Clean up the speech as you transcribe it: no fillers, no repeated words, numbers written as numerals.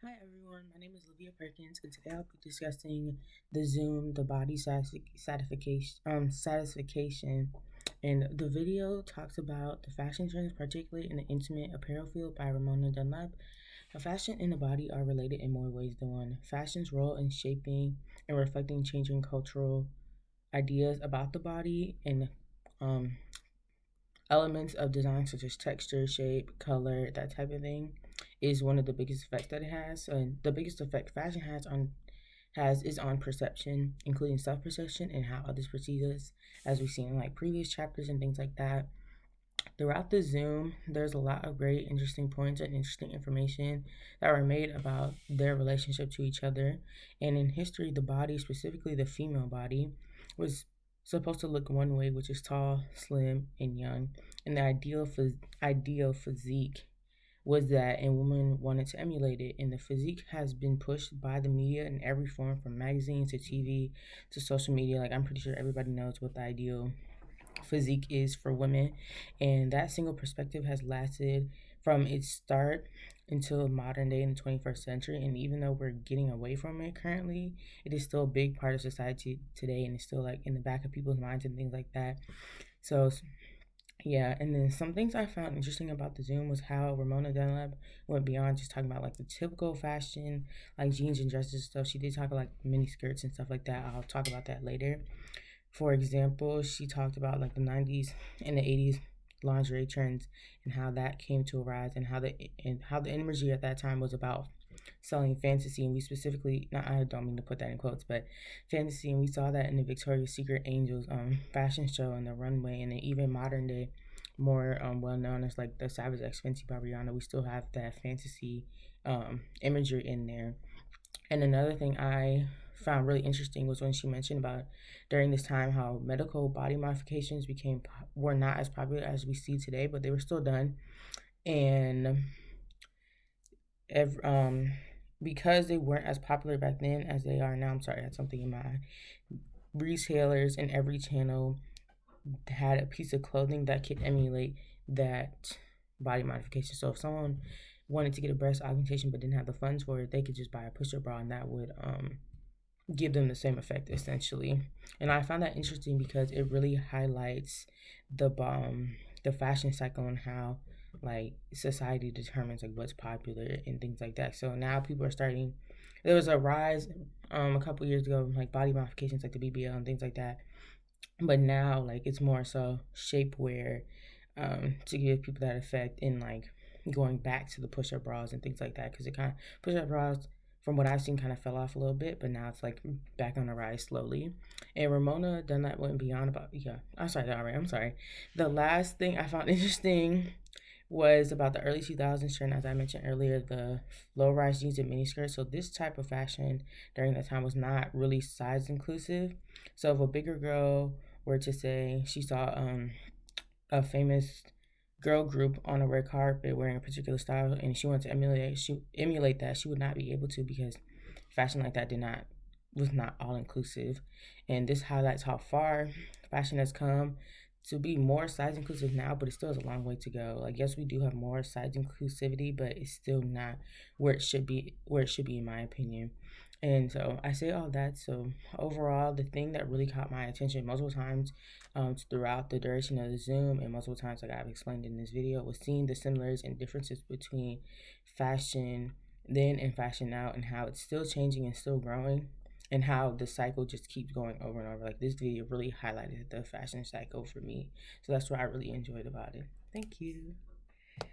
Hi everyone, my name is Olivia Perkins, and today I'll be discussing the Zoom, the body satisfaction. And the video talks about the fashion trends, particularly in the intimate apparel field by Ramona Dunlap. Now, fashion and the body are related in more ways than one. Fashion's role in shaping and reflecting changing cultural ideas about the body and um, elements of design such as texture, shape, color, that type of thing is one of the biggest effects that it has. And the biggest effect fashion has is on perception, including self-perception and how others perceive us, as we've seen in like previous chapters and things like that. Throughout the Zoom, there's a lot of great interesting points and interesting information that were made about their relationship to each other. And in history, the body, specifically the female body, was supposed to look one way, which is tall, slim, and young. And the ideal physique was that, and women wanted to emulate it. And the physique has been pushed by the media in every form, from magazines to TV to social media. Like, I'm pretty sure everybody knows what the ideal physique is for women, and that single perspective has lasted from its start until modern day in the 21st century. And even though we're getting away from it currently, it is still a big part of society today, and it's still like in the back of people's minds and things like that. So yeah, and then some things I found interesting about the Zoom was how Ramona Dunlap went beyond just talking about like the typical fashion, like jeans and dresses and stuff. She did talk about like mini skirts and stuff like that. I'll talk about that later. For example, she talked about like the 90s and the 80s lingerie trends and how that came to arise, and how the imagery at that time was about selling fantasy. And we specifically, not, I don't mean to put that in quotes, but fantasy. And we saw that in the Victoria's Secret Angels fashion show and the runway. And then even modern day, more well known as like the Savage X Fenty by Rihanna, we still have that fantasy imagery in there. And another thing I found really interesting was when she mentioned about during this time how medical body modifications were not as popular as we see today, but they were still done. And ev- um, because they weren't as popular back then as they are now, I'm sorry, I had something in my eye. Retailers in every channel had a piece of clothing that could emulate that body modification. So if someone wanted to get a breast augmentation but didn't have the funds for it, they could just buy a pusher bra, and that would give them the same effect essentially. And I found that interesting because it really highlights the fashion cycle and how like society determines like what's popular and things like that. So now people are starting. There was a rise a couple years ago, like body modifications like the BBL and things like that. But now like it's more so shapewear to give people that effect, and like going back to the push-up bras and things like that, because it kind of push-up bras from what I've seen kind of fell off a little bit, but now it's like back on the rise slowly. And Ramona done that went beyond about, yeah, I'm sorry, all right, I'm sorry. The last thing I found interesting was about the early 2000s trend, as I mentioned earlier, the low rise jeans and miniskirts. So this type of fashion during that time was not really size inclusive. So if a bigger girl were to say she saw a famous girl group on a red carpet wearing a particular style and she wanted to emulate that, she would not be able to, because fashion like that did not was not all inclusive. And this highlights how far fashion has come to be more size inclusive now, but it still has a long way to go. Like, yes, we do have more size inclusivity, but it's still not where it should be in my opinion. And so I say all that. So overall, the thing that really caught my attention multiple times throughout the duration of the Zoom, and multiple times like I've explained in this video, was seeing the similarities and differences between fashion then and fashion now, and how it's still changing and still growing, and how the cycle just keeps going over and over. Like, this video really highlighted the fashion cycle for me. So that's what I really enjoyed about it. Thank you.